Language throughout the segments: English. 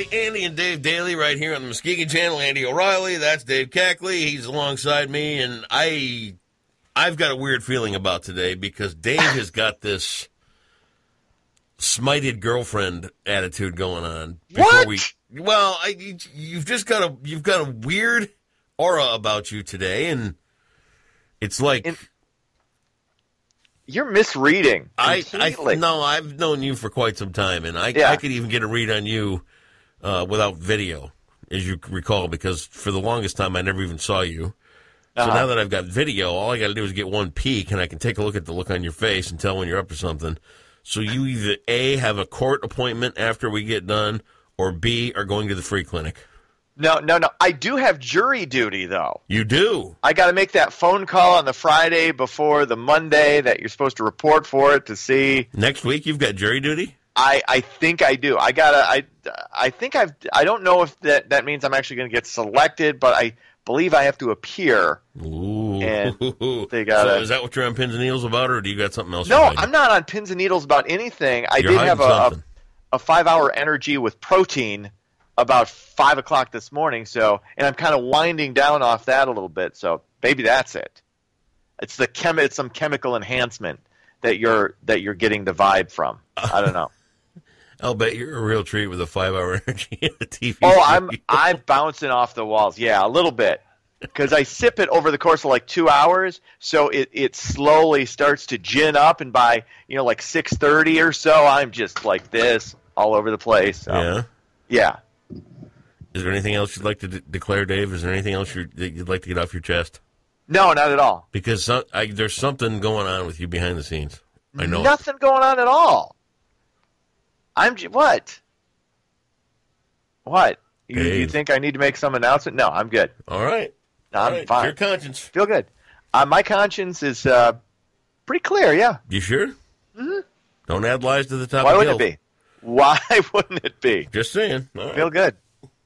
the Andy and Dave Daily right here on the Muskegon Channel. Andy O'Reilly, that's Dave Cackley. He's alongside me, and I've got a weird feeling about today because Dave has got this smited girlfriend attitude going on. What? You've got a weird aura about you today, and it's like you're misreading. No, I've known you for quite some time, and I could even get a read on you without video, as you recall, because for the longest time I never even saw you. So now that I've got video, all I got to do is get one peek, and I can take a look at the look on your face and tell when you're up to something. So you either A, have a court appointment after we get done, or B, are going to the free clinic. No. I do have jury duty, though. You do? I got to make that phone call on the Friday before the Monday that you're supposed to report for it to see. Next week you've got jury duty? I think I do. I don't know if that means I'm actually going to get selected, but I believe I have to appear. Ooh. And they so is that what you're on pins and needles about, or do you got something else? No, I'm not on pins and needles about anything. I did have a 5-hour energy with protein about 5 o'clock this morning, and I'm kind of winding down off that a little bit. So maybe that's it. It's it's some chemical enhancement that you're getting the vibe from. I don't know. I'll bet you're a real treat with a 5-hour energy at the TV. Oh, I'm bouncing off the walls. Yeah, a little bit. Because I sip it over the course of like 2 hours, so it slowly starts to gin up, and by like 6:30 or so, I'm just like this all over the place. So, yeah. Is there anything else you'd like to declare, Dave? Is there anything else that you'd like to get off your chest? No, not at all. Because there's something going on with you behind the scenes. I know. Nothing going on at all. What? What? You think I need to make some announcement? No, I'm good. All right. No, I'm fine. Your conscience. Feel good. My conscience is pretty clear, yeah. You sure? Mm-hmm. Don't add lies to the top Why of the wouldn't it be? Why wouldn't it be? Just saying. All right. Feel good.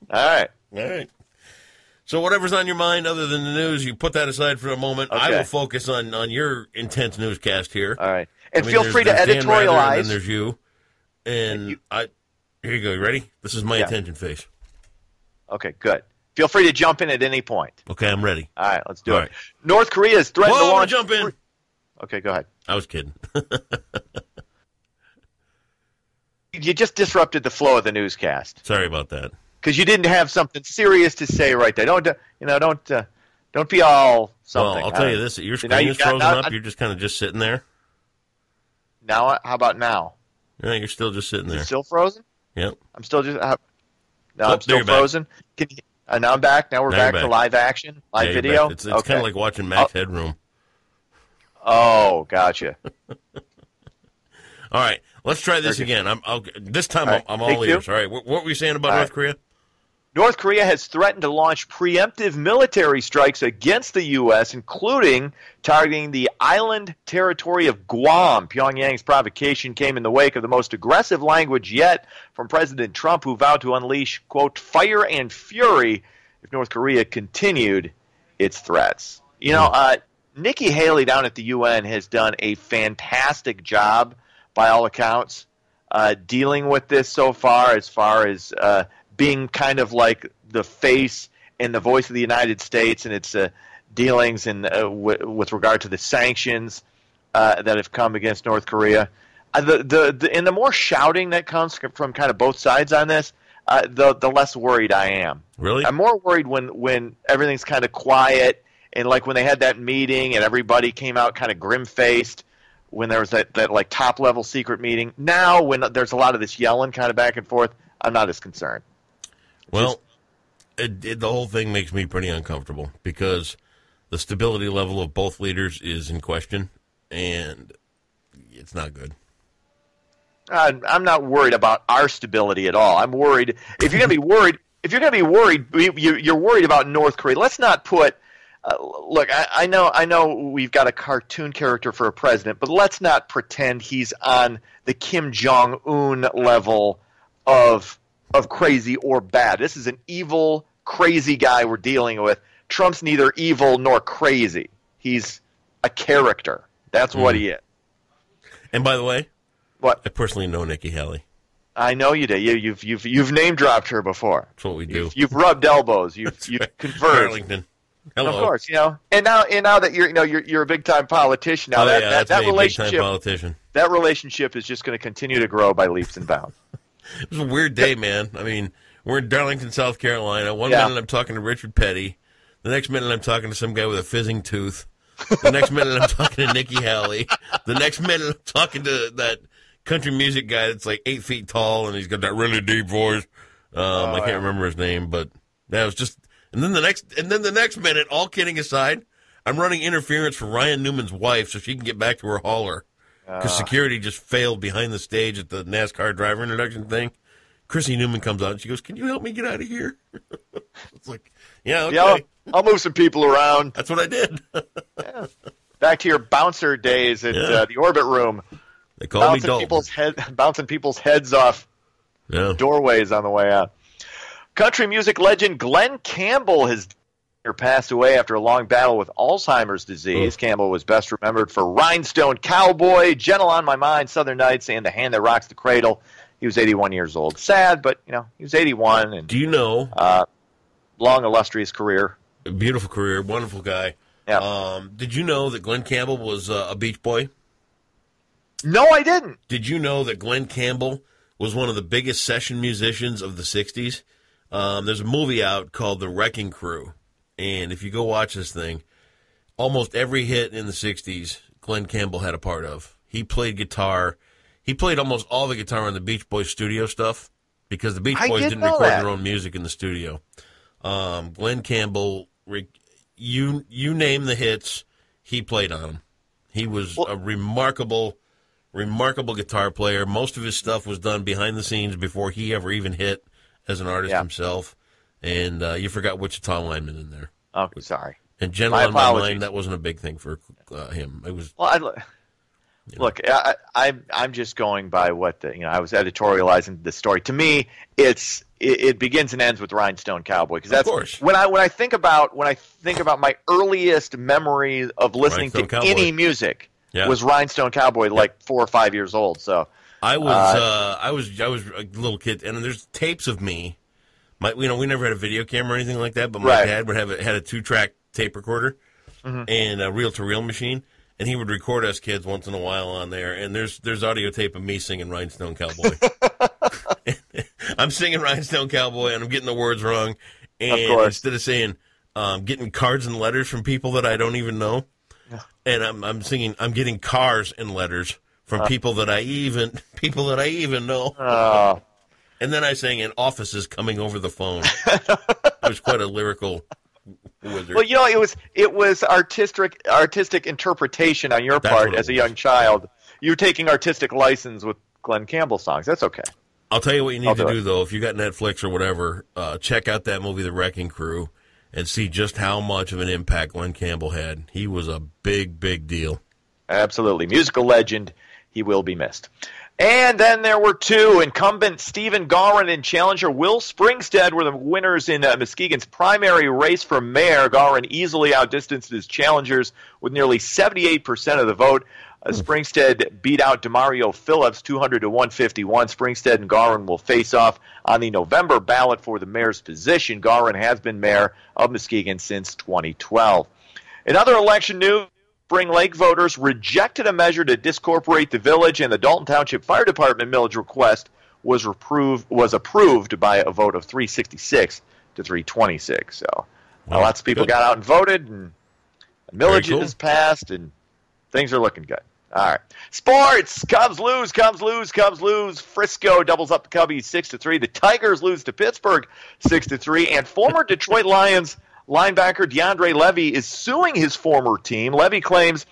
All right. All right. So whatever's on your mind other than the news, you put that aside for a moment. Okay. I will focus on your intense newscast here. All right. And feel free to editorialize. And then there's you. And here you go. You ready? This is my attention face. Okay, good. Feel free to jump in at any point. Okay, I'm ready. All right, let's do it. North Korea is threatened to launch. Jump in. Okay, go ahead. I was kidding. You just disrupted the flow of the newscast. Sorry about that. Because you didn't have something serious to say right there. Don't be all something. Well, I'll tell you this: your screen is frozen up. You're just kind of just sitting there. Now, how about now? No, you're still just sitting there. You're still frozen? Yep. I'm still just. I'm still frozen. Now I'm back. Now we're back to live action, live video. It's kind of like watching Max Headroom. Oh, gotcha. All right, let's try this again. This time I'm all ears. All right, what were you saying about North Korea? North Korea has threatened to launch preemptive military strikes against the U.S., including targeting the island territory of Guam. Pyongyang's provocation came in the wake of the most aggressive language yet from President Trump, who vowed to unleash, quote, fire and fury if North Korea continued its threats. Nikki Haley down at the UN has done a fantastic job, by all accounts, dealing with this so far as being kind of like the face and the voice of the United States and its dealings with regard to the sanctions that have come against North Korea. The more shouting that comes from kind of both sides on this, the less worried I am. Really? I'm more worried when everything's kind of quiet and like when they had that meeting and everybody came out kind of grim-faced when there was that like top-level secret meeting. Now when there's a lot of this yelling kind of back and forth, I'm not as concerned. Well, the whole thing makes me pretty uncomfortable because the stability level of both leaders is in question, and it's not good. I'm not worried about our stability at all. I'm worried if you're going to be worried. If you're going to be worried, you're worried about North Korea. Let's not put. Look, I know we've got a cartoon character for a president, but let's not pretend he's on the Kim Jong-un level of crazy or bad. This is an evil, crazy guy we're dealing with. Trump's neither evil nor crazy. He's a character. That's what he is. And by the way, what? I personally know Nikki Haley. I know you did. You've name dropped her before. That's what we do. You've rubbed elbows. You've conversed. Arlington. Hello. Of course, and now that you're a big time politician now, that relationship, big time politician. That relationship is just going to continue to grow by leaps and bounds. It was a weird day, man. I mean, we're in Darlington, South Carolina. One minute I'm talking to Richard Petty. The next minute I'm talking to some guy with a fizzing tooth. The next minute I'm talking to Nikki Haley. The next minute I'm talking to that country music guy that's like 8 feet tall and he's got that really deep voice. I can't remember his name, but that was just. And then the next minute, all kidding aside, I'm running interference for Ryan Newman's wife so she can get back to her hauler because security just failed behind the stage at the NASCAR driver introduction thing. Chrissy Newman comes out and she goes, "Can you help me get out of here?" It's like, yeah, okay. Yeah, I'll move some people around. That's what I did. Yeah. Back to your bouncer days at the Orbit Room. They call me Dalton. Bouncing people's heads off doorways on the way out. Country music legend Glen Campbell has passed away after a long battle with Alzheimer's disease. Campbell was best remembered for Rhinestone Cowboy, Gentle on My Mind, Southern Nights, and The Hand That Rocks the Cradle. He was 81 years old. Sad, but he was 81. And, do you know? Long, illustrious career. A beautiful career, wonderful guy. Yeah. Did you know that Glen Campbell was a Beach Boy? No, I didn't. Did you know that Glen Campbell was one of the biggest session musicians of the 60s? There's a movie out called The Wrecking Crew, and if you go watch this thing, almost every hit in the 60s, Glen Campbell had a part of. He played guitar. He played almost all the guitar on the Beach Boys studio stuff because the Beach Boys didn't record their own music in the studio. Glen Campbell, you name the hits, he played on them. He was a remarkable guitar player. Most of his stuff was done behind the scenes before he ever even hit as an artist himself. And you forgot Wichita Lineman in there. Oh, sorry. And Gentle on My Mind, that wasn't a big thing for him. It was. Well, look, I'm just going by what I was editorializing the story. To me, it begins and ends with Rhinestone Cowboy because that's of course. when I think about my earliest memory of listening to any music was Rhinestone Cowboy, like 4 or 5 years old. So I was a little kid, and there's tapes of me. We never had a video camera or anything like that, but my dad would had a 2-track tape recorder and a reel-to-reel machine. And he would record us kids once in a while on there, and there's audio tape of me singing Rhinestone Cowboy. I'm singing Rhinestone Cowboy, and I'm getting the words wrong. And instead of saying, getting cards and letters from people that I don't even know, and I'm singing, I'm getting cars and letters from people that I even know. And then I sang, "In offices coming over the phone." It was quite a lyrical wizard. Well, it was artistic interpretation on your part as a young child. You were taking artistic license with Glen Campbell songs. That's okay. I'll tell you what you need to do, though. If you got Netflix or whatever, check out that movie, The Wrecking Crew, and see just how much of an impact Glen Campbell had. He was a big, big deal. Absolutely. Musical legend. He will be missed. And then there were two. Incumbent Stephen Gawron and challenger Will Springstead were the winners in Muskegon's primary race for mayor. Gawron easily outdistanced his challengers with nearly 78% of the vote. Springstead beat out DeMario Phillips 200 to 151. Springstead and Gawron will face off on the November ballot for the mayor's position. Gawron has been mayor of Muskegon since 2012. In other election news, Spring Lake voters rejected a measure to discorporate the village, and the Dalton Township Fire Department millage request was approved by a vote of 366 to 326. So lots of people got out and voted, and the millage is passed, and things are looking good. All right. Sports. Cubs lose. Frisco doubles up the Cubbies 6-3. The Tigers lose to Pittsburgh 6-3. And former Detroit Lions linebacker DeAndre Levy is suing his former team. Levy claims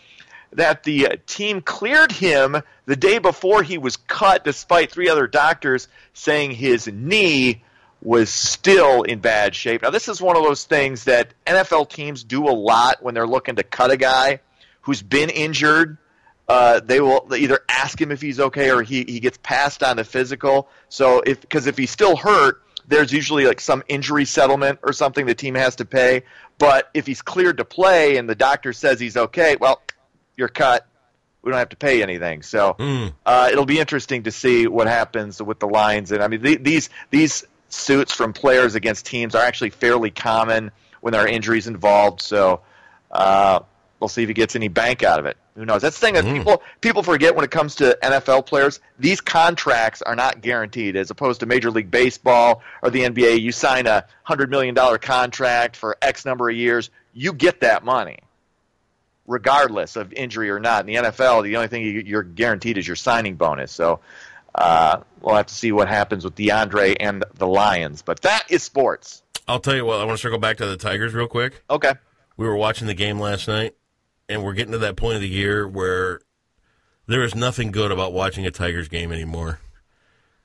that the team cleared him the day before he was cut, despite 3 other doctors saying his knee was still in bad shape. Now, this is one of those things that NFL teams do a lot when they're looking to cut a guy who's been injured. They will either ask him if he's okay or he gets passed on the physical. So because if he's still hurt, there's usually like some injury settlement or something the team has to pay. But if he's cleared to play and the doctor says he's okay, well, you're cut. we don't have to pay anything. So it'll be interesting to see what happens with the Lions. And I mean, these suits from players against teams are actually fairly common when there are injuries involved. So we'll see if he gets any bank out of it. Who knows? That's the thing that people forget when it comes to NFL players. These contracts are not guaranteed, as opposed to Major League Baseball or the NBA. You sign a $100 million contract for X number of years, you get that money, regardless of injury or not. In the NFL, the only thing you're guaranteed is your signing bonus. So we'll have to see what happens with DeAndre and the Lions. But that is sports. I'll tell you what, I want to circle back to the Tigers real quick. Okay. We were watching the game last night, and we're getting to that point of the year where there is nothing good about watching a Tigers game anymore.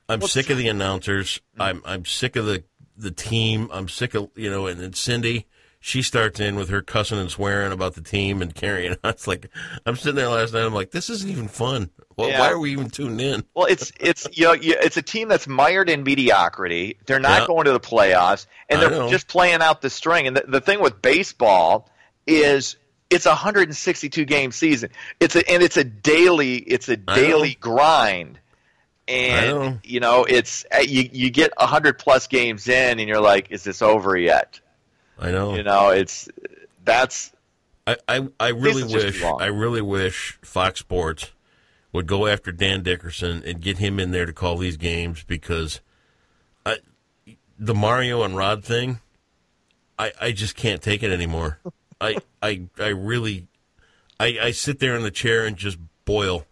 I'm sick of the announcers. I'm sick of the team. I'm sick of, and then Cindy, she starts in with her cussing and swearing about the team and carrying on. It's like, I'm sitting there last night, I'm like, this isn't even fun. Why are we even tuned in? Well, it's a team that's mired in mediocrity. They're not going to the playoffs, and they're just playing out the string. And the thing with baseball is it's a 162 game season. It's a daily grind. And it's you get 100 plus games in, and you're like, is this over yet? I know. I really wish Fox Sports would go after Dan Dickerson and get him in there to call these games, because the Mario and Rod thing, I just can't take it anymore. I really sit there in the chair and just boil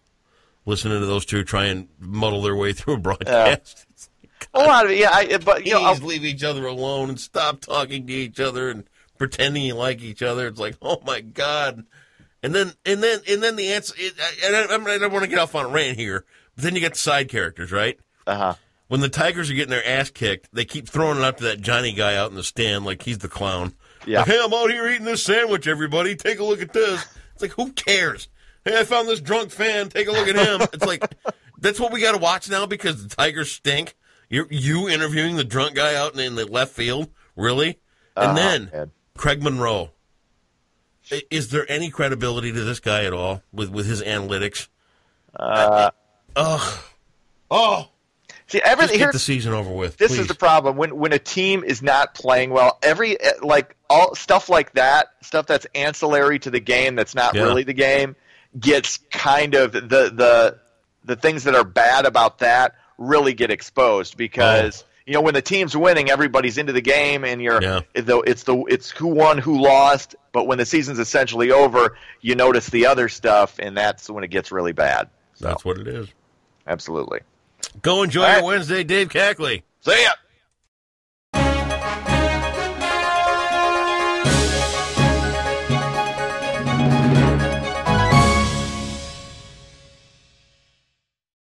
listening to those two try and muddle their way through a broadcast. A lot of it, but please leave each other alone and stop talking to each other and pretending you like each other. It's like, oh my God. And then the answer. I don't want to get off on a rant here, but then you get the side characters, right? When the Tigers are getting their ass kicked, they keep throwing it out to that Johnny guy out in the stand like he's the clown. Yeah. Like, hey, I'm out here eating this sandwich, everybody. Take a look at this. It's like, who cares? Hey, I found this drunk fan. Take a look at him. It's like, that's what we got to watch now because the Tigers stink. You interviewing the drunk guy out in the left field? Really? And then Craig Monroe. Is there any credibility to this guy at all with his analytics? See, everything. Get the season over with. This is the problem when a team is not playing well. All stuff like that, stuff that's ancillary to the game, that's not really the game, gets kind of the things that are bad about that really get exposed because when the team's winning, everybody's into the game, and it's who won, who lost. But when the season's essentially over, you notice the other stuff, and that's when it gets really bad. So, that's what it is. Absolutely. Go enjoy your Wednesday, Dave Cackley. See ya.